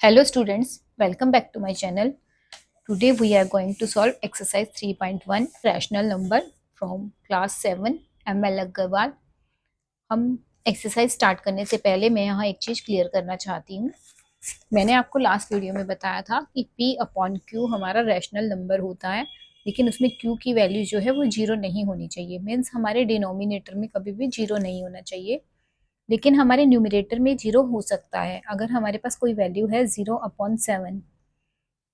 Hello students, welcome back to my channel. Today we are going to solve exercise 3.1 rational number from class 7 ML Agarwal. हम exercise start करने से पहले मैं यहाँ एक चीज़ क्लियर करना चाहती हूँ। मैंने आपको लास्ट वीडियो में बताया था कि P अपॉन Q हमारा रैशनल नंबर होता है, लेकिन उसमें Q की वैल्यू जो है वो जीरो नहीं होनी चाहिए। मीन्स हमारे डिनोमिनेटर में कभी भी जीरो नहीं होना चाहिए, लेकिन हमारे न्यूमरेटर में जीरो हो सकता है। अगर हमारे पास कोई वैल्यू है 0/7,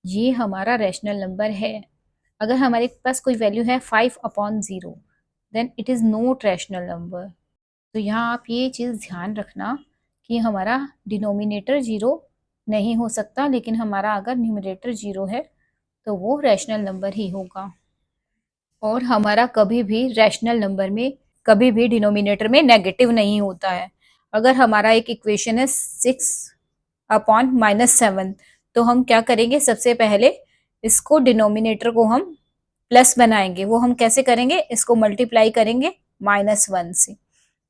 ये हमारा रैशनल नंबर है। अगर हमारे पास कोई वैल्यू है 5/0, then it is not rational number. तो यहाँ आप ये चीज़ ध्यान रखना कि हमारा डिनोमिनेटर जीरो नहीं हो सकता, लेकिन हमारा अगर न्यूमरेटर जीरो है तो वो रैशनल नंबर ही होगा। और हमारा कभी भी रैशनल नंबर में कभी भी डिनोमिनेटर में नेगेटिव नहीं होता है। अगर हमारा एक इक्वेशन है 6/-7, तो हम क्या करेंगे, सबसे पहले इसको डिनोमिनेटर को हम प्लस बनाएंगे। वो हम कैसे करेंगे, इसको मल्टीप्लाई करेंगे -1 से,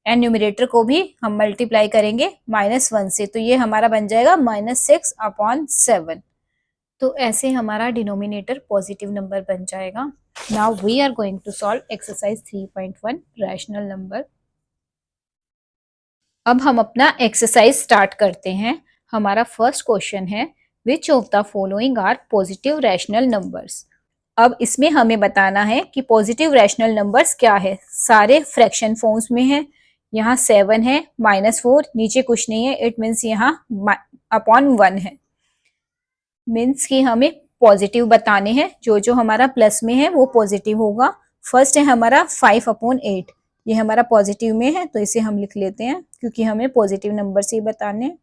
एंड न्यूमरेटर को भी हम मल्टीप्लाई करेंगे -1 से, तो ये हमारा बन जाएगा -6/7। तो ऐसे हमारा डिनोमिनेटर पॉजिटिव नंबर बन जाएगा। Now we are going to solve exercise 3.1 rational number. अब हम अपना एक्सरसाइज स्टार्ट करते हैं। हमारा फर्स्ट क्वेश्चन है, which of the following are positive rational numbers. अब इसमें हमें बताना है कि पॉजिटिव रैशनल नंबर्स क्या है। सारे फ्रैक्शन फॉर्म्स में है। यहाँ 7 है, -4, नीचे कुछ नहीं है, इट मीन्स यहाँ /1 है। मीन्स कि हमें पॉजिटिव बताने हैं। जो जो हमारा प्लस में है वो पॉजिटिव होगा। फर्स्ट है हमारा 5/8, ये हमारा पॉजिटिव में है, तो इसे हम लिख लेते हैं क्योंकि हमें पॉजिटिव नंबर से ही बताने हैं।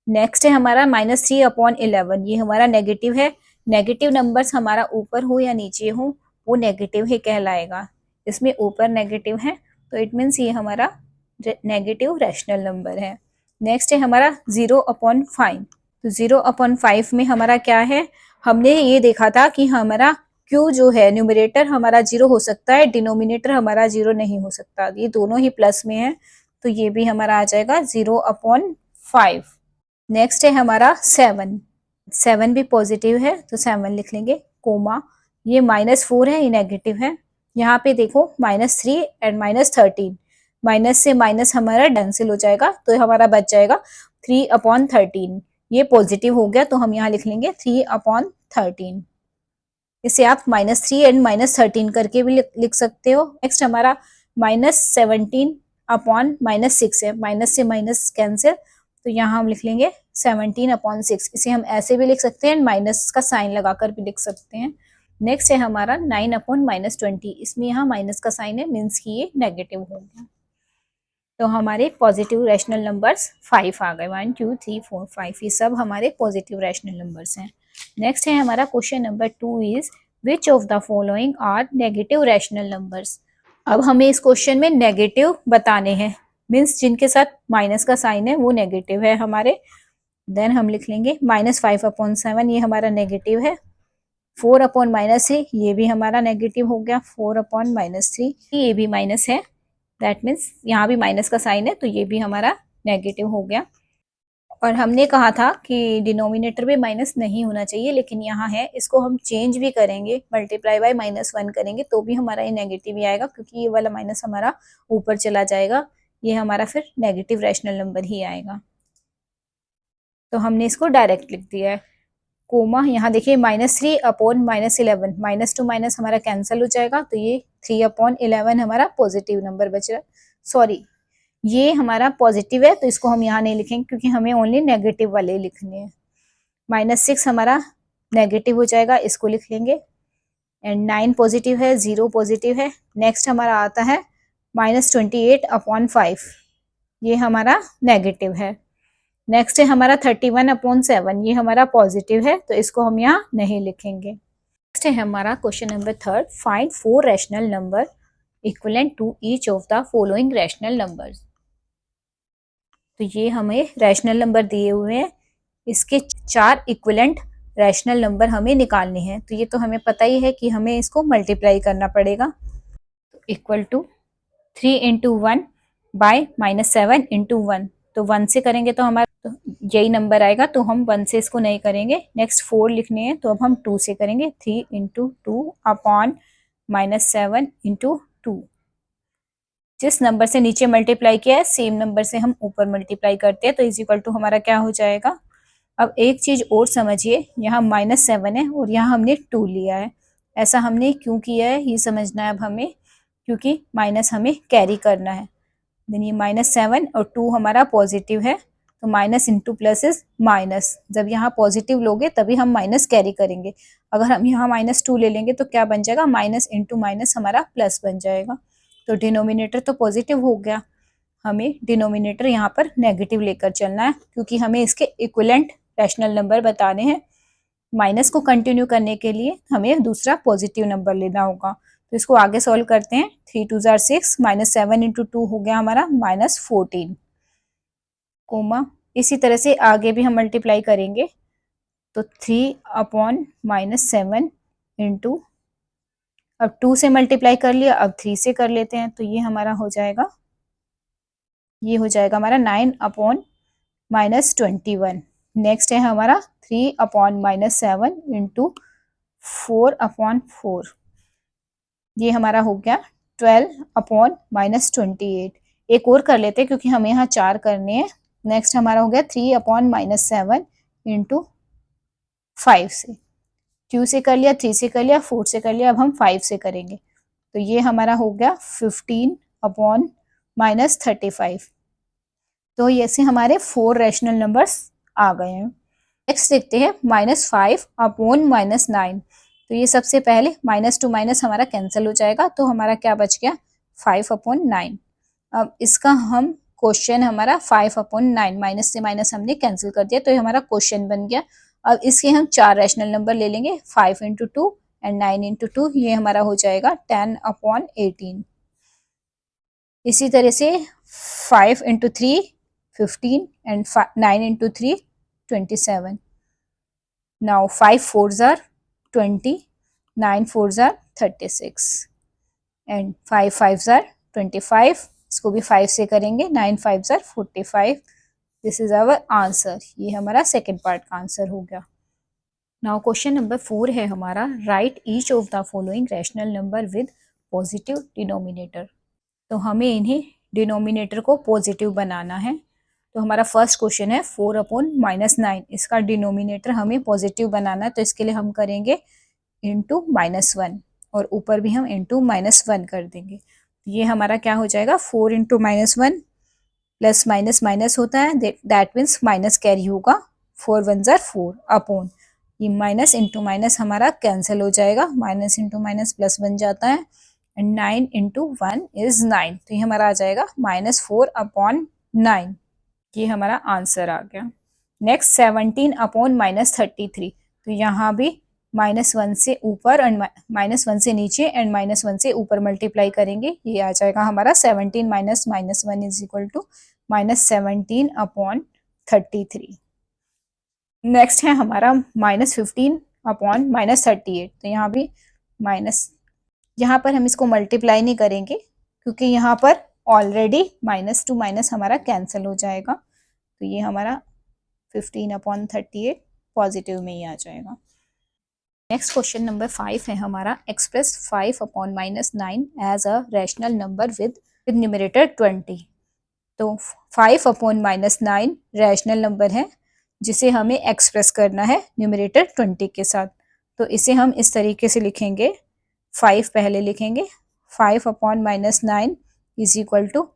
नेक्स्ट है हमारा -3/11, ये हमारा नेगेटिव है। नेगेटिव नंबर्स हमारा ऊपर हो या नीचे हो, वो नेगेटिव ही कहलाएगा। इसमें ऊपर नेगेटिव है, तो इट मीन्स ये हमारा नेगेटिव रैशनल नंबर है। नेक्स्ट है हमारा 0/5, तो 0/5 में हमारा क्या है, हमने ये देखा था कि हमारा Q जो है न्यूमरेटर हमारा जीरो हो सकता है, डिनोमिनेटर हमारा जीरो नहीं हो सकता। ये दोनों ही प्लस में है, तो ये भी हमारा आ जाएगा 0/5। नेक्स्ट है हमारा 7 भी पॉजिटिव है, तो 7 लिख लेंगे, कोमा ये -4 है, ये नेगेटिव है। यहाँ पे देखो -3 एंड -13, माइनस से माइनस हमारा कैंसिल हो जाएगा, तो हमारा बच जाएगा 3/13। ये पॉजिटिव हो गया, तो हम यहाँ लिख लेंगे 3/13। इसे आप -3 एंड -13 करके भी लिख सकते हो। नेक्स्ट हमारा -17/-6 है, माइनस से माइनस कैंसिल, तो यहाँ हम लिख लेंगे 17/6। इसे हम ऐसे भी लिख सकते हैं, माइनस का साइन लगाकर भी लिख सकते हैं। नेक्स्ट है हमारा 9/-20, इसमें यहाँ माइनस का साइन है, मीन्स की ये नेगेटिव हो गया। तो हमारे पॉजिटिव रैशनल नंबर्स 5 आ गए, 1 2 3 4 5, ये सब हमारे पॉजिटिव रैशनल नंबर्स हैं। नेक्स्ट है हमारा question number 2 is, which of the following are negative rational numbers. अब हमें इस क्वेश्चन में नेगेटिव बताने हैं, मीन्स जिनके साथ माइनस का साइन है वो नेगेटिव है हमारे। देन हम लिख लेंगे -5/7, ये हमारा नेगेटिव है। 4/-3, ये भी हमारा नेगेटिव हो गया। 4/-3, ये भी माइनस है, दैट मीन्स यहाँ भी माइनस का साइन है, तो ये भी हमारा नेगेटिव हो गया। और हमने कहा था कि डिनोमिनेटर में माइनस नहीं होना चाहिए, लेकिन यहाँ है, इसको हम चेंज भी करेंगे, मल्टीप्लाई बाय -1 करेंगे तो भी हमारा ये नेगेटिव ही आएगा, क्योंकि ये वाला माइनस हमारा ऊपर चला जाएगा, ये हमारा फिर नेगेटिव रैशनल नंबर ही आएगा। तो हमने इसको डायरेक्ट लिख दिया है, कोमा यहाँ देखिए -3/-11, माइनस टू माइनस हमारा कैंसिल हो जाएगा, तो ये 3/11 हमारा पॉजिटिव नंबर बच रहा है। सॉरी, ये हमारा पॉजिटिव है, तो इसको हम यहाँ नहीं लिखेंगे क्योंकि हमें ओनली नेगेटिव वाले लिखने हैं। -6 हमारा नेगेटिव हो जाएगा, इसको लिख लेंगे। एंड 9 पॉजिटिव है, 0 पॉजिटिव है। नेक्स्ट हमारा आता है -28/5, ये हमारा नेगेटिव है। नेक्स्ट है हमारा 31/7, ये हमारा पॉजिटिव है, तो इसको हम यहाँ नहीं लिखेंगे। नेक्स्ट है हमारा question number 3, find 4 rational number equivalent to each of the following rational numbers. तो ये हमें रैशनल नंबर दिए हुए हैं, इसके 4 इक्विवेलेंट रैशनल नंबर हमें निकालने हैं। तो ये तो हमें पता ही है कि हमें इसको मल्टीप्लाई करना पड़ेगा। तो इक्वल टू 3 × 1 बाय -7 × 1, तो 1 से करेंगे तो हमारा तो यही नंबर आएगा, तो हम 1 से इसको नहीं करेंगे। नेक्स्ट 4 लिखने हैं तो अब हम 2 से करेंगे। 3 इंटू 2 अपॉन -7 इंटू 2। जिस नंबर से नीचे मल्टीप्लाई किया है सेम नंबर से हम ऊपर मल्टीप्लाई करते हैं, तो इज इक्वल टू हमारा क्या हो जाएगा। अब एक चीज और समझिए, यहाँ -7 है और यहाँ हमने 2 लिया है। ऐसा हमने क्यों किया है ये समझना है अब हमें, क्योंकि माइनस हमें कैरी करना है। देन ये -7 और 2 हमारा पॉजिटिव है, तो minus into plus is minus. जब यहाँ पॉजिटिव लोगे तभी हम माइनस कैरी करेंगे। अगर हम यहाँ -2 ले लेंगे तो क्या बन जाएगा, माइनस इंटू माइनस हमारा प्लस बन जाएगा। तो डिनोमिनेटर तो पॉजिटिव हो गया, हमें डिनोमिनेटर यहाँ पर नेगेटिव लेकर चलना है, क्योंकि हमें इसके इक्विवेलेंट रैशनल नंबर बताने हैं। माइनस को कंटिन्यू करने के लिए हमें दूसरा पॉजिटिव नंबर लेना होगा। तो इसको आगे सॉल्व करते हैं। 3 2 जार 6, -7 इंटू 2 हो गया हमारा -14 कोमा। इसी तरह से आगे भी हम मल्टीप्लाई करेंगे, तो 3 अपॉन -7 इंटू, अब 2 से मल्टीप्लाई कर लिया, अब 3 से कर लेते हैं, तो ये हमारा हो जाएगा, ये हो जाएगा हमारा 9 अपॉन -21। नेक्स्ट है हमारा 3 अपॉन -7 इंटू 4 अपॉन 4, ये हमारा हो गया 12 अपॉन -28। एक और कर लेते हैं क्योंकि हमें यहाँ 4 करने हैं। नेक्स्ट हमारा हो गया 3 अपॉन -7 इंटू 5 से, 2 से कर लिया, 3 से कर लिया, 4 से कर लिया, अब हम 5 से करेंगे, तो ये हमारा हो गया 15 अपॉन -35। तो ऐसे हमारे 4 रैशनल नंबर्स आ गए हैं। नेक्स्ट देखते हैं -5 अपॉन -9। तो ये सबसे पहले माइनस टू माइनस हमारा कैंसिल हो जाएगा, तो हमारा क्या बच गया 5 अपॉन 9। अब इसका हम क्वेश्चन हमारा 5 अपॉन 9, माइनस से माइनस हमने कैंसिल कर दिया, तो ये हमारा क्वेश्चन बन गया। अब इसके हम 4 रैशनल नंबर ले लेंगे, 5 इंटू 2 एंड 9 इंटू 2, ये हमारा हो जाएगा 10 अपॉन 18। इसी तरह से 5 into 3 15 and 9 into 3 27। Now 5 4s are 20, 9 4s are 36 and 5 5s are 25। इसको भी 5 से करेंगे, 9 5s are 45। This is our answer. ये हमारा सेकेंड पार्ट का आंसर हो गया। नाउ क्वेश्चन नंबर 4 है हमारा, right each of the following rational number with positive denominator. तो हमें इन्हें डिनोमिनेटर को पॉजिटिव बनाना है। तो हमारा फर्स्ट क्वेश्चन है 4 अपॉन -9, इसका डिनोमिनेटर हमें पॉजिटिव बनाना है, तो इसके लिए हम करेंगे इंटू -1 और ऊपर भी हम इंटू -1 कर देंगे। ये हमारा क्या हो जाएगा 4 इंटू -1 प्लस माइनस माइनस होता है, दैट मीन्स माइनस कैरी होगा, 4 1s are 4 अपॉन, ये माइनस इंटू माइनस हमारा कैंसिल हो जाएगा, माइनस इंटू माइनस प्लस बन जाता है एंड 9 इंटू 1 इज 9, तो ये हमारा आ जाएगा -4 अपॉन 9। ये हमारा आंसर आ गया। नेक्स्ट 17 अपॉन -33, तो यहाँ भी -1 से ऊपर एंड -1 से नीचे एंड -1 से ऊपर मल्टीप्लाई करेंगे, ये आ जाएगा हमारा 17 minus -1 is equal to -17 upon 33। Next है हमारा -15 अपॉन -38, तो यहाँ भी माइनस, यहाँ पर हम इसको मल्टीप्लाई नहीं करेंगे क्योंकि यहाँ पर ऑलरेडी माइनस टू माइनस हमारा कैंसिल हो जाएगा, तो ये हमारा 15 अपॉन 38 पॉजिटिव में ही आ जाएगा। नेक्स्ट क्वेश्चन नंबर 5 है हमारा, express 5 upon -9 as a rational number with numerator 20। तो 5 अपॉन -9 रैशनल नंबर है जिसे हमें एक्सप्रेस करना है न्यूमरेटर 20 के साथ। तो इसे हम इस तरीके से लिखेंगे, 5 पहले लिखेंगे, 5 अपॉन -9 इज इक्वल टू,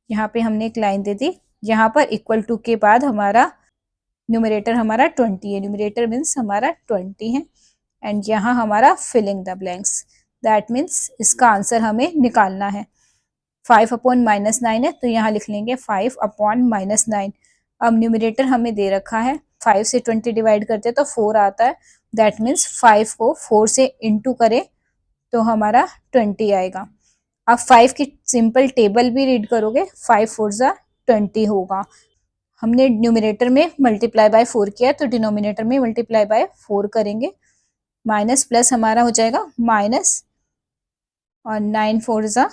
यहाँ पे हमने एक लाइन दे दी, यहाँ पर इक्वल टू के बाद हमारा न्यूमरेटर हमारा 20 है, न्यूमरेटर मीन्स हमारा 20 है एंड यहाँ हमारा filling the blanks, that means इसका आंसर हमें निकालना है। 5 अपॉन -9 है तो यहाँ लिख लेंगे 5 अपॉन -9। अब न्यूमरेटर हमें दे रखा है, 5 से 20 डिवाइड करते हैं तो 4 आता है, दैट मीन्स 5 को 4 से इंटू करें तो हमारा 20 आएगा। आप 5 की सिंपल टेबल भी रीड करोगे, 5 4s are 20 होगा। हमने न्यूमरेटर में मल्टीप्लाई बाय 4 किया तो डिनोमिनेटर में मल्टीप्लाई बाय 4 करेंगे, माइनस प्लस हमारा हो जाएगा माइनस और 9 4s are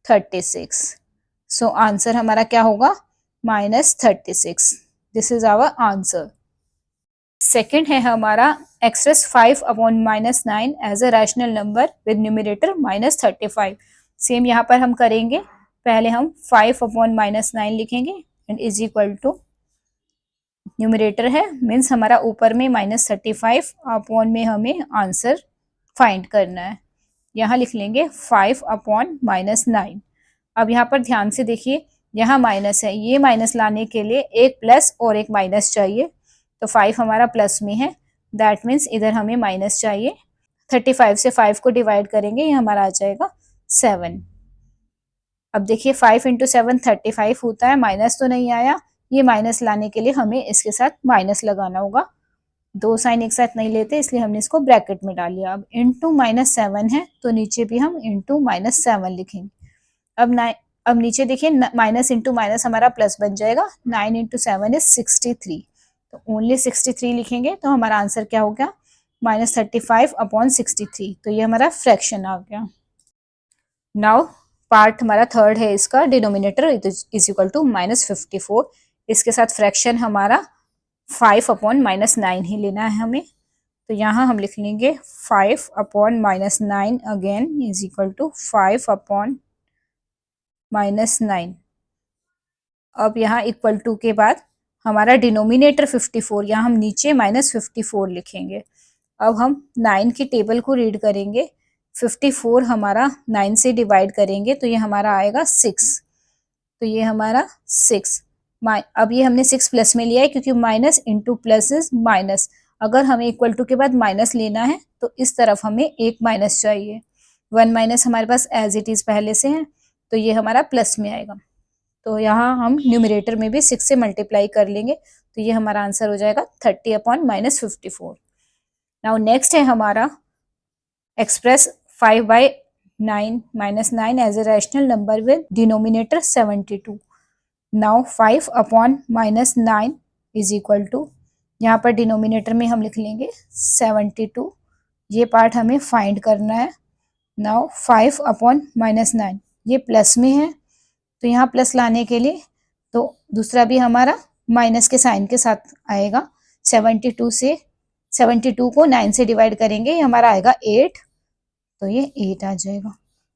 36। सो आंसर हमारा क्या होगा -36। This is our answer. Second है हमारा express 5/-9 as a rational number with numerator -35। Same यहाँ पर हम करेंगे, पहले हम 5/-9 लिखेंगे and is equal to numerator है मीन्स हमारा ऊपर में -35 अपॉन में हमें आंसर फाइंड करना है। यहाँ लिख लेंगे 5/-9। अब यहाँ पर ध्यान से देखिए, यहाँ माइनस है, ये माइनस लाने के लिए एक प्लस और एक माइनस चाहिए, तो 5 हमारा प्लस में है, दैट मीन्स इधर हमें माइनस चाहिए। 35 से 5 को डिवाइड करेंगे, ये हमारा आ जाएगा 7। अब देखिए 5 इंटू 7 35 होता है, माइनस तो नहीं आया, ये माइनस लाने के लिए हमें इसके साथ माइनस लगाना होगा। दो साइन एक साथ नहीं लेते, इसलिए हमने इसको ब्रैकेट में डाल लिया। अब इंटू -7 है तो नीचे भी हम इंटू -7 लिखेंगे। अब नीचे देखिए माइनस इंटू माइनस हमारा प्लस बन जाएगा। 9 इंटू 7 इज 63, तो ओनली 63 लिखेंगे तो हमारा आंसर क्या हो गया, -35/63। तो ये हमारा फ्रैक्शन आ गया। नाउ पार्ट हमारा थर्ड है, इसका डिनोमिनेटर इज इक्वल टू -54। इसके साथ फ्रैक्शन हमारा 5/-9 ही लेना है हमें, तो यहाँ हम लिख लेंगे 5/-9 अगेन इज इक्वल टू 5/-9। अब यहाँ इक्वल टू के बाद हमारा डिनोमिनेटर 54, यहाँ हम नीचे -54 लिखेंगे। अब हम 9 की टेबल को रीड करेंगे, 54 हमारा 9 से डिवाइड करेंगे तो ये हमारा आएगा 6, तो ये हमारा 6। अब ये हमने 6 प्लस में लिया है क्योंकि minus into plus is minus. अगर हमें इक्वल टू के बाद माइनस लेना है तो इस तरफ हमें एक माइनस चाहिए। 1 माइनस हमारे पास एज इट इज पहले से है, तो ये हमारा प्लस में आएगा। तो यहाँ हम न्यूमरेटर में भी 6 से मल्टीप्लाई कर लेंगे, तो ये हमारा आंसर हो जाएगा 30/-54। नाउ नेक्स्ट है हमारा express 5/9 as a rational number with denominator 72। Now 5/-9 is equal to, यहाँ पर डिनोमिनेटर में हम लिख लेंगे 72, ये पार्ट हमें फाइंड करना है। नाउ 5/-9 ये प्लस में है, तो यहाँ प्लस लाने के लिए तो दूसरा भी हमारा माइनस के साइन के साथ आएगा। 72 को 9 से डिवाइड करेंगे, ये हमारा आएगा 8, तो ये 8 आ जाएगा।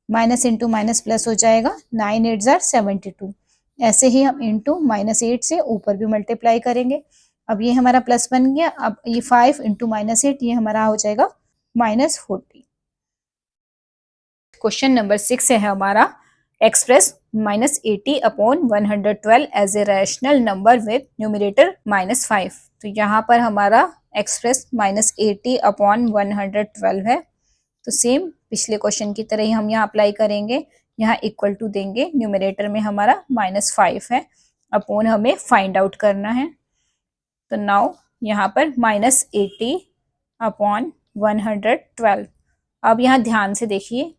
माइनस इंटू माइनस प्लस हो जाएगा, 9 8 जार 72। ऐसे ही हम इंटू -8 से ऊपर भी मल्टीप्लाई करेंगे। अब ये हमारा प्लस बन गया। अब ये 5 इंटू -8 ये हमारा हो जाएगा -40। क्वेश्चन नंबर 6 है हमारा express -80/112 as a rational number with numerator -5। तो यहाँ पर हमारा एक्सप्रेस -80/112 है, तो सेम पिछले क्वेश्चन की तरह ही हम यहाँ अप्लाई करेंगे। यहाँ इक्वल टू देंगे, न्यूमरेटर में हमारा -5 है, अपॉन हमें फाइंड आउट करना है। तो नाउ यहाँ पर -80/112। अब यहाँ ध्यान से देखिए,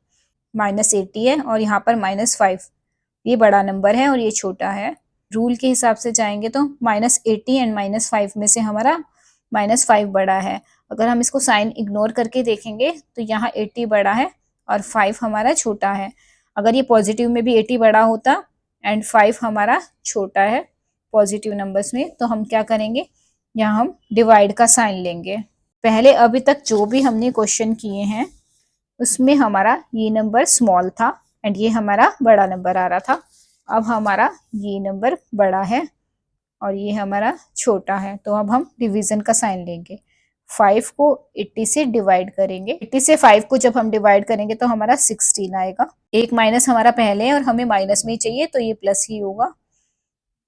-80 है और यहाँ पर -5, ये बड़ा नंबर है और ये छोटा है। रूल के हिसाब से जाएंगे तो -80 एंड -5 में से हमारा -5 बड़ा है। अगर हम इसको साइन इग्नोर करके देखेंगे तो यहाँ 80 बड़ा है और 5 हमारा छोटा है। अगर ये पॉजिटिव में भी 80 बड़ा होता एंड 5 हमारा छोटा है पॉजिटिव नंबर्स में, तो हम क्या करेंगे, यहाँ हम डिवाइड का साइन लेंगे। पहले अभी तक जो भी हमने क्वेश्चन किए हैं उसमें हमारा ये नंबर स्मॉल था एंड ये हमारा बड़ा नंबर आ रहा था। अब हमारा ये नंबर बड़ा है और ये हमारा छोटा है, तो अब हम डिवीजन का साइन लेंगे। 5 को 80 से डिवाइड करेंगे, 80 से 5 को जब हम डिवाइड करेंगे तो हमारा 16 आएगा। एक माइनस हमारा पहले है और हमें माइनस में ही चाहिए, तो ये प्लस ही होगा।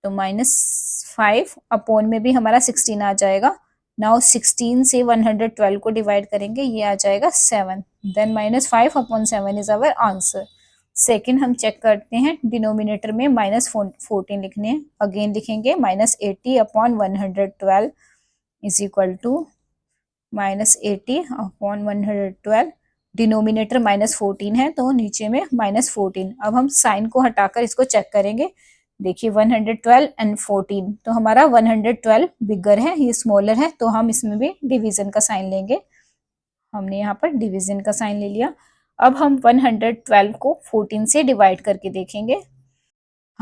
तो -5 अपॉन में भी हमारा 16 आ जाएगा। नाउ 16 से 112 को डिवाइड करेंगे, ये आ जाएगा 7। Then -5/7 is our answer. Second हम चेक करते हैं, डिनोमिनेटर में -14 लिखने हैं। अगेन लिखेंगे -80/112 इज इक्वल टू -80/112। डिनोमिनेटर -14 है तो नीचे में -14। अब हम साइन को हटाकर इसको चेक करेंगे। देखिए 112 एंड 14, तो हमारा 112 बिगर है, ये स्मॉलर है, तो हम इसमें भी डिवीजन का साइन लेंगे। हमने यहाँ पर डिवीजन का साइन ले लिया। अब हम 112 को 14 से डिवाइड करके देखेंगे।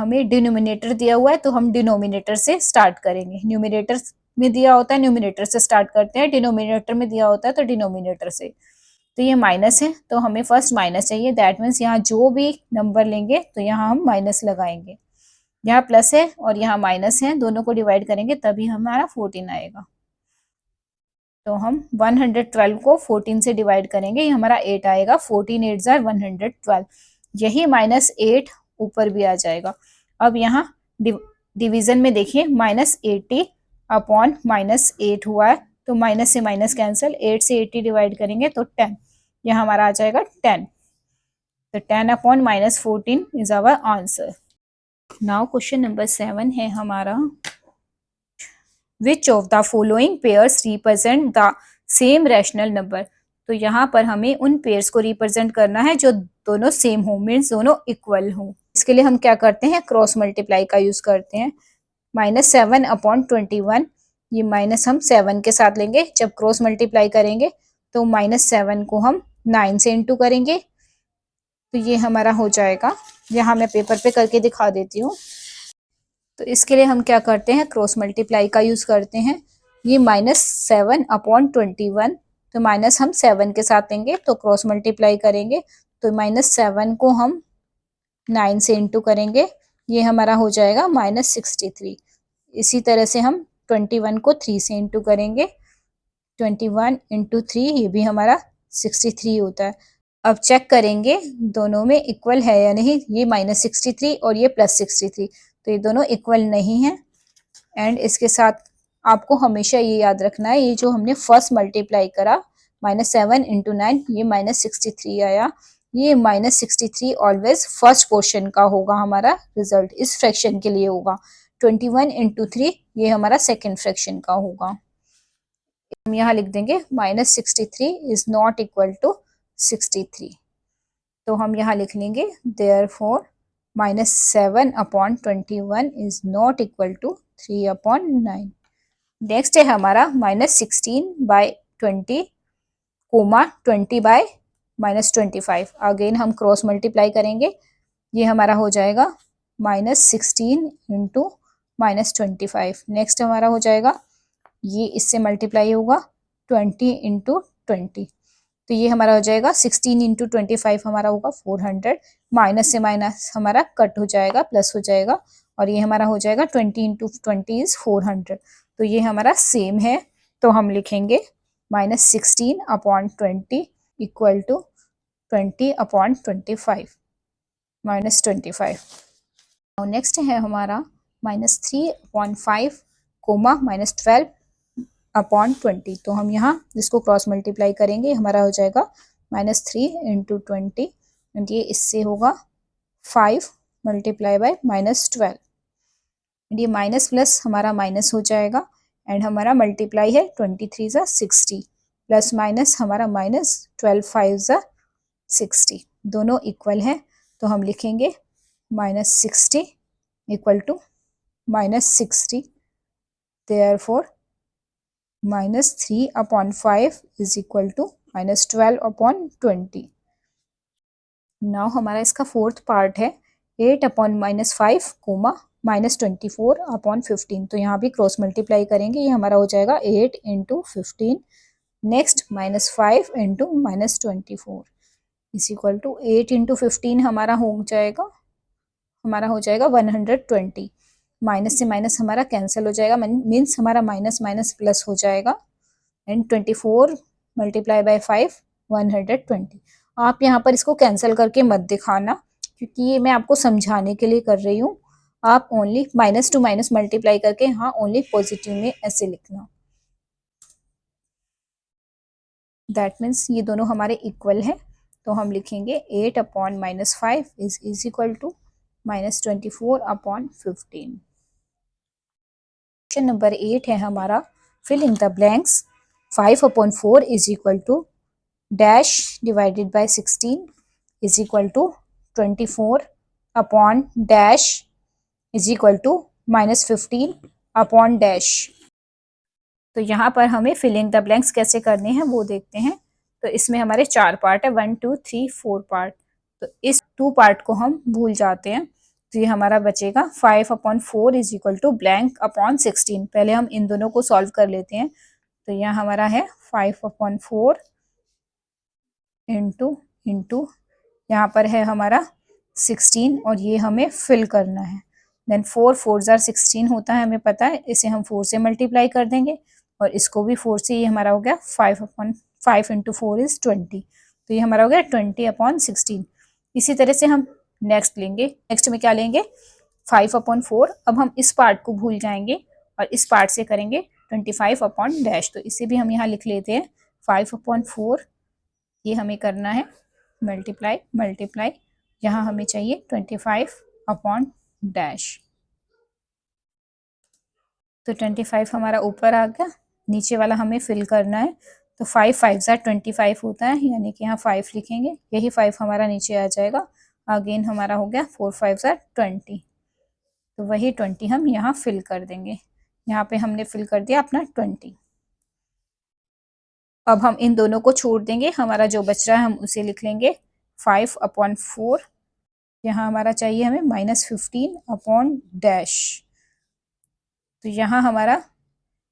हमें डिनोमिनेटर दिया हुआ है तो हम डिनोमिनेटर से स्टार्ट करेंगे। न्यूमिनेटर में दिया होता है न्यूमिनेटर से स्टार्ट करते हैं, डिनोमिनेटर में दिया होता है तो डिनोमिनेटर से। तो ये माइनस है तो हमें फर्स्ट माइनस चाहिए, दैट मीन्स यहाँ जो भी नंबर लेंगे तो यहाँ हम माइनस लगाएंगे। यहाँ प्लस है और यहाँ माइनस है, दोनों को डिवाइड करेंगे तभी हमारा 14 आएगा। तो हम 112 को 14 से डिवाइड करेंगे, ये हमारा 8 आएगा। 14 8 जार 112, यही -8 ऊपर भी आ जाएगा। अब यहाँ डिवीजन में देखिए -80 अपॉन -8 हुआ है तो माइनस से माइनस कैंसिल, 8 से 80 डिवाइड करेंगे तो 10, यह हमारा आ जाएगा 10। तो 10 upon -14 is our answer. Now question number 7 है हमारा, which of the following pairs represent the same rational number. तो यहाँ पर हमें उन पेयर्स को रिप्रेजेंट करना है जो दोनों सेम हो, मीन्स दोनों इक्वल हो। इसके लिए हम क्या करते हैं, क्रॉस मल्टीप्लाई का यूज करते हैं। -7 अपॉन 21, ये माइनस हम 7 के साथ लेंगे। जब क्रॉस मल्टीप्लाई करेंगे तो -7 को हम 9 से इंटू करेंगे तो ये हमारा हो जाएगा। यहाँ मैं पेपर पे करके दिखा देती हूँ। तो इसके लिए हम क्या करते हैं, क्रॉस मल्टीप्लाई का यूज करते हैं। ये -7 अपॉन 21, तो माइनस हम 7 के साथ लेंगे तो क्रॉस मल्टीप्लाई करेंगे तो -7 को हम 9 से इंटू करेंगे, ये हमारा हो जाएगा -63। इसी तरह से हम 21 को 3 से इंटू करेंगे, 21 इंटू 3 ये भी हमारा 63 होता है। अब चेक करेंगे दोनों में इक्वल है या नहीं, ये -63 और ये +63, तो ये दोनों इक्वल नहीं है। एंड इसके साथ आपको हमेशा ये याद रखना है, ये जो हमने फर्स्ट मल्टीप्लाई करा -7 इंटू 9, ये -63 आया। ये -63 ऑलवेज फर्स्ट पोर्शन का होगा, हमारा रिजल्ट इस फ्रैक्शन के लिए होगा। 21 इंटू 3 ये हमारा सेकेंड फ्रैक्शन का होगा। हम यहाँ लिख देंगे -63 इज नॉट इक्वल टू 63। तो हम यहाँ लिख लेंगे therefore -7 upon 21 is not equal to 3 upon 9। Next है हमारा -16/20 कोमा 20/-25। अगेन हम क्रॉस मल्टीप्लाई करेंगे, ये हमारा हो जाएगा -16 इंटू -25। नेक्स्ट हमारा हो जाएगा, ये इससे मल्टीप्लाई होगा 20 इंटू 20, तो ये हमारा हो जाएगा 16 इंटू 25 हमारा होगा 400। माइनस से माइनस हमारा कट हो जाएगा, प्लस हो जाएगा, और ये हमारा हो जाएगा 20 इंटू 20 इज 400। तो ये हमारा सेम है, तो हम लिखेंगे -16 अपॉन 20 इक्वल टू 20 अपॉन 25 -25। और नेक्स्ट है हमारा -3 अपॉन 5 कोमा -12 अपॉन 20। तो हम यहाँ इसको क्रॉस मल्टीप्लाई करेंगे, हमारा हो जाएगा -3 इंटू 20, एंड ये इससे होगा 5 मल्टीप्लाई बाय -12, एंड ये माइनस प्लस हमारा माइनस हो जाएगा, एंड हमारा मल्टीप्लाई है 23 ज़ा 60 प्लस माइनस हमारा -12 5 ज़ा 60, दोनों इक्वल है। तो हम लिखेंगे -60 equal to -60, therefore -3 upon 5 is equal to -12 upon 20। Now हमारा इसका फोर्थ पार्ट है 8 अपॉन -5 कोमा -24 अपॉन 15। तो यहाँ भी क्रॉस मल्टीप्लाई करेंगे, ये हमारा हो जाएगा 8 into 15। Next -5 into -24 is equal to 8 into 15 हमारा हो जाएगा 120। माइनस से माइनस हमारा कैंसिल हो जाएगा, मीन्स हमारा माइनस माइनस प्लस हो जाएगा, एंड 24 मल्टीप्लाई बाय 5 120। आप यहाँ पर इसको कैंसिल करके मत दिखाना, क्योंकि ये मैं आपको समझाने के लिए कर रही हूँ। आप only minus two minus multiply करके हाँ ओनली पॉजिटिव में ऐसे लिखना, दैट मीन्स ये दोनों हमारे इक्वल है। तो हम लिखेंगे 8 upon -5 is equal to -24 upon 15। Question number 8 है हमारा, fill in the blanks. 5 upon 4 is equal to dash divided by 16 is equal to 24 upon dash is equal to -15 upon dash. तो यहाँ पर हमें फिलिंग द ब्लैंक्स कैसे करने हैं वो देखते हैं। तो इसमें हमारे 4 पार्ट है, 1 2 3 4 पार्ट। तो इस 2 पार्ट को हम भूल जाते हैं, तो ये हमारा बचेगा 5/4 is equal to blank upon 16। पहले हम इन दोनों को सॉल्व कर लेते हैं। तो यहाँ हमारा है 5/4 इंटू इंटू यहाँ पर है हमारा 16 और ये हमें फिल करना है। देन 4 4 जार 16 होता है, हमें पता है। इसे हम 4 से मल्टीप्लाई कर देंगे और इसको भी 4 से। ये हमारा हो गया 5/5 इंटू 4 इज 20। तो ये हमारा हो गया 20/16। इसी तरह से हम नेक्स्ट लेंगे। नेक्स्ट में क्या लेंगे? 5/4। अब हम इस पार्ट को भूल जाएंगे और इस पार्ट से करेंगे 25/डैश। तो इसे भी हम यहाँ लिख लेते हैं 5/4। ये हमें करना है मल्टीप्लाई मल्टीप्लाई, यहाँ हमें चाहिए 25/डैश। तो 25 हमारा ऊपर आ गया, नीचे वाला हमें फिल करना है। तो 5 5 जार 25 होता है, यानी कि यहाँ 5 लिखेंगे, यही 5 हमारा नीचे आ जाएगा। अगेन हमारा हो गया 4 5 जार 20। तो वही 20 हम यहाँ फिल कर देंगे। यहाँ पे हमने फिल कर दिया अपना 20। अब हम इन दोनों को छोड़ देंगे, हमारा जो बच रहा है हम उसे लिख लेंगे 5/4। यहाँ हमारा चाहिए हमें -15/डैश। तो यहाँ हमारा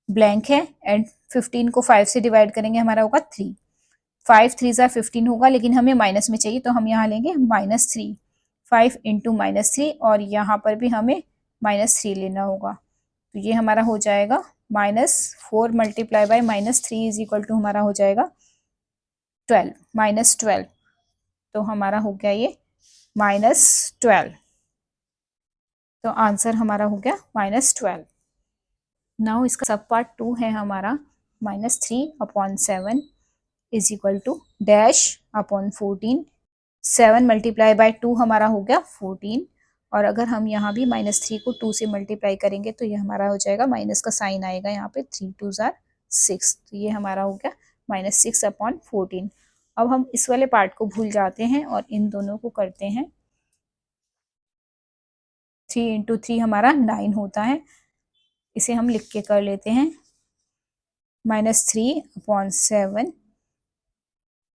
ब्लैंक है एंड 15 को 5 से डिवाइड करेंगे, हमारा होगा 3। 5 3 ज़ा 15 होगा, लेकिन हमें माइनस में चाहिए तो हम यहाँ लेंगे -3। 5 इंटू -3 और यहाँ पर भी हमें -3 लेना होगा। तो ये हमारा हो जाएगा -4 multiply by -3 is equal to हमारा हो जाएगा 12 -12। तो हमारा हो गया ये -12। तो आंसर हमारा हो गया -12। नाउ इसका सब पार्ट 2 है हमारा -3/7 is equal to dash upon 14। 7 multiply by 2 हमारा हो गया 14। और अगर हम यहाँ भी -3 को 2 से मल्टीप्लाई करेंगे तो ये हमारा हो जाएगा, माइनस का साइन आएगा यहाँ पे, 3 2 जार 6। तो ये हमारा हो गया -6/14। अब हम इस वाले पार्ट को भूल जाते हैं और इन दोनों को करते हैं। 3 इंटू 3 हमारा 9 होता है, इसे हम लिख के कर लेते हैं -3/7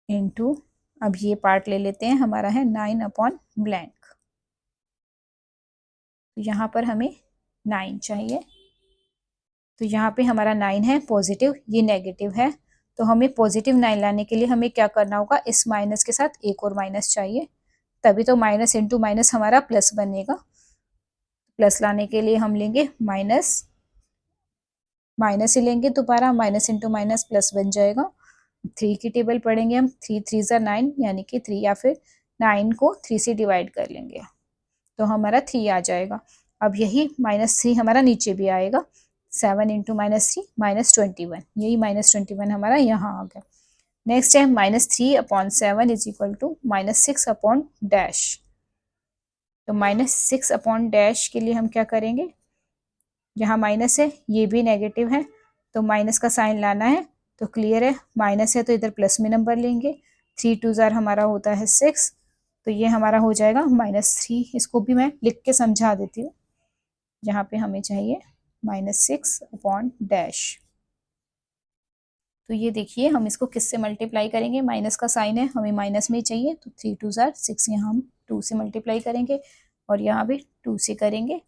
इंटू, अब ये पार्ट ले लेते हैं, हमारा है 9/ब्लैंक। तो यहाँ पर हमें 9 चाहिए। तो यहाँ पे हमारा 9 है पॉजिटिव, ये नेगेटिव है। तो हमें पॉजिटिव 9 लाने के लिए हमें क्या करना होगा? इस माइनस के साथ एक और माइनस चाहिए, तभी तो माइनस इंटू माइनस हमारा प्लस बनेगा। प्लस लाने के लिए हम लेंगे माइनस, माइनस ही लेंगे दोबारा, माइनस इंटू माइनस प्लस बन जाएगा। 3 की टेबल पढ़ेंगे हम, 3 3 ज़ा 9 यानी कि 3, या फिर 9 को 3 से डिवाइड कर लेंगे तो हमारा 3 आ जाएगा। अब यही -3 हमारा नीचे भी आएगा, 7 इंटू -3 -21, यही -21 हमारा यहाँ आ गया। नेक्स्ट है -3/7 इज इक्वल टू -6/डैश। तो -6/डैश के लिए हम क्या करेंगे? यहाँ माइनस है, ये भी नेगेटिव है, तो माइनस का साइन लाना है। तो क्लियर है, माइनस है तो इधर प्लस में नंबर लेंगे। 3 2 जार हमारा होता है 6, तो ये हमारा हो जाएगा -3। इसको भी मैं लिख के समझा देती हूँ। यहाँ पे हमें चाहिए -6/डैश। तो ये देखिए, हम इसको किससे मल्टीप्लाई करेंगे? माइनस का साइन है, हमें माइनस में ही चाहिए, तो 3 2 जार 6, यहाँ हम 2 से मल्टीप्लाई करेंगे और यहाँ भी 2 से करेंगे।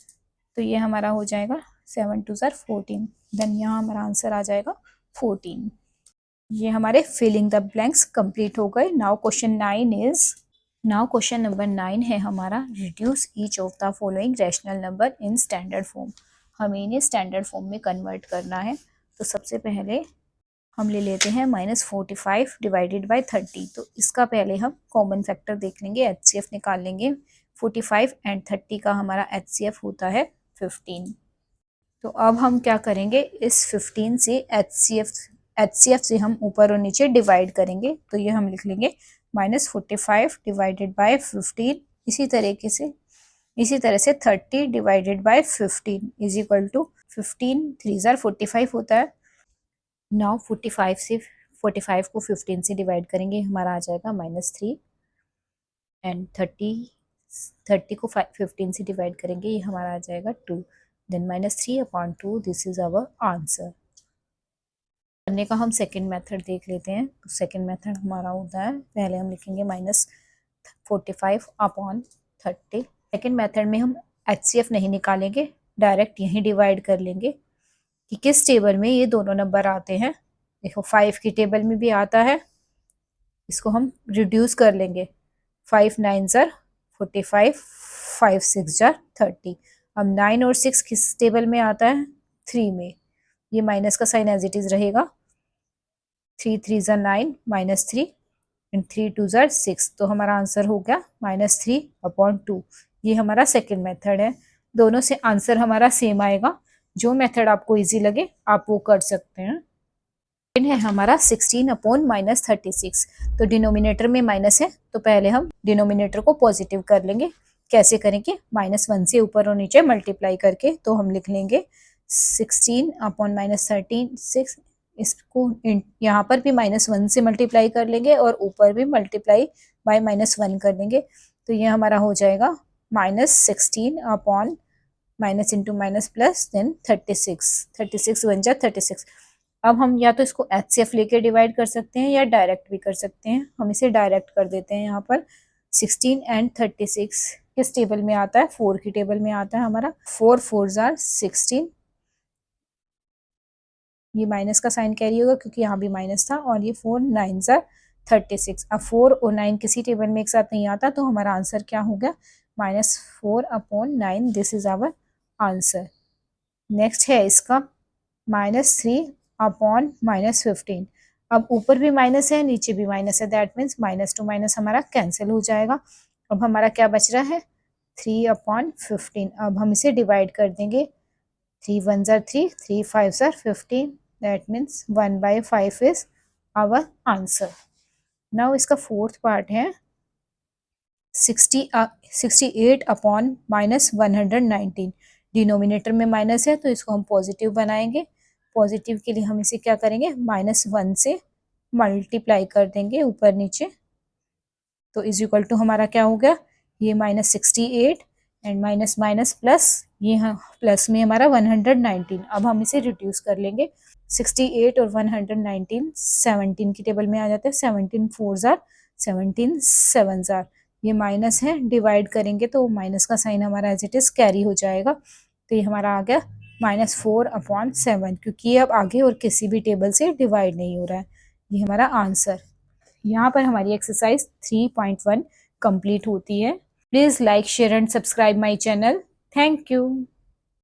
तो ये हमारा हो जाएगा 7 2 जार 14। देन यहाँ हमारा आंसर आ जाएगा 14। ये हमारे फिलिंग द ब्लैंक्स कंप्लीट हो गए। Now question 9 is, now question number 9 है हमारा, reduce each of the following rational number in standard form. हमें इन्हें स्टैंडर्ड फॉर्म में कन्वर्ट करना है। तो सबसे पहले हम ले लेते हैं -45 डिवाइडेड बाय 30। तो इसका पहले हम कॉमन फैक्टर देख लेंगे, HCF निकाल लेंगे। 45 एंड 30 का हमारा HCF होता है 15। तो अब हम क्या करेंगे? इस 15 से HCF से हम ऊपर और नीचे डिवाइड करेंगे। तो ये हम लिख लेंगे -45 डिवाइडेड बाय 15। इसी तरह से 30 divided by 15 is equal to 15 3 जार 45 होता है। नाउ 45 को 15 से डिवाइड करेंगे, हमारा आ जाएगा -3 एंड 30 को 15 से डिवाइड करेंगे, ये हमारा आ जाएगा 2। Then -3/2, this is our answer. करने का हम सेकेंड मेथड देख लेते हैं। तो सेकेंड मेथड हमारा होता है, पहले हम लिखेंगे -45/30 सेकेंड मेथड में हम HCF नहीं निकालेंगे, डायरेक्ट यहीं डिवाइड कर लेंगे कि किस टेबल में ये दोनों नंबर आते हैं। देखो 5 की टेबल में भी आता है, इसको हम रिड्यूस कर लेंगे। 5 9 ज़र 45, 5 6 ज़र 30। अब 9 और 6 किस टेबल में आता है? 3 में। ये माइनस का साइन एज इट इज रहेगा। 3 3 ज़र 9 -3 एंड 3 2 ज़र 6। तो हमारा आंसर हो गया -3/2। ये हमारा सेकेंड मेथड है। दोनों से आंसर हमारा सेम आएगा। जो मेथड आपको इजी लगे आप वो कर सकते हैं। है हमारा 16/-36। तो डिनोमिनेटर में माइनस है तो पहले हम डिनोमिनेटर को पॉजिटिव कर लेंगे। कैसे करेंगे? -1 से ऊपर और नीचे मल्टीप्लाई करके। तो हम लिख लेंगे 16/-36। इसको यहाँ पर भी -1 से मल्टीप्लाई कर लेंगे और ऊपर भी मल्टीप्लाई बाय -1 कर लेंगे। तो ये हमारा हो जाएगा -16 minus into minus plus then 36। 36 बन जाए 36। अब हम या तो इसको HCF लेके डिवाइड कर सकते हैं या डायरेक्ट भी कर सकते हैं। हम इसे डायरेक्ट कर देते हैं। यहाँ पर 16 एंड 36 किस टेबल में आता है? 4 की टेबल में आता है हमारा। 4 4 ज़ार 16। ये माइनस का साइन कैरी होगा क्योंकि यहाँ भी माइनस था। और ये 4 9 ज़ार 36। अब 4 और 9 किसी टेबल में एक साथ नहीं आता तो हमारा आंसर क्या हो गया? -4/9। This is our answer. Next है इसका -3/-15। अब ऊपर भी माइनस है नीचे भी माइनस है, that means minus two minus हमारा कैंसिल हो जाएगा। अब हमारा क्या बच रहा है? 3/15। अब हम इसे डिवाइड कर देंगे। 3 1 ज़ार 3, 3 5 ज़ार 15, that means 1/5 is our answer. Now इसका फोर्थ पार्ट है 68/-119। डिनोमिनेटर में माइनस है तो इसको हम पॉजिटिव बनाएंगे। पॉजिटिव के लिए हम इसे क्या करेंगे? -1 से मल्टीप्लाई कर देंगे ऊपर नीचे। तो इज इक्वल टू हमारा क्या हो गया? ये -68 एंड माइनस माइनस प्लस, ये प्लस में हमारा 119। अब हम इसे रिड्यूस कर लेंगे। 68 और 119 17 की टेबल में आ जाते हैं। 17 4 ज़ार 17 7 ज़ार। ये माइनस है, डिवाइड करेंगे तो माइनस का साइन हमारा एज इट इज कैरी हो जाएगा। तो ये हमारा आ गया -4/7, क्योंकि ये अब आगे और किसी भी टेबल से डिवाइड नहीं हो रहा है। ये हमारा आंसर। यहाँ पर हमारी एक्सरसाइज 3.1 कंप्लीट होती है। Please like share and subscribe my channel. Thank you.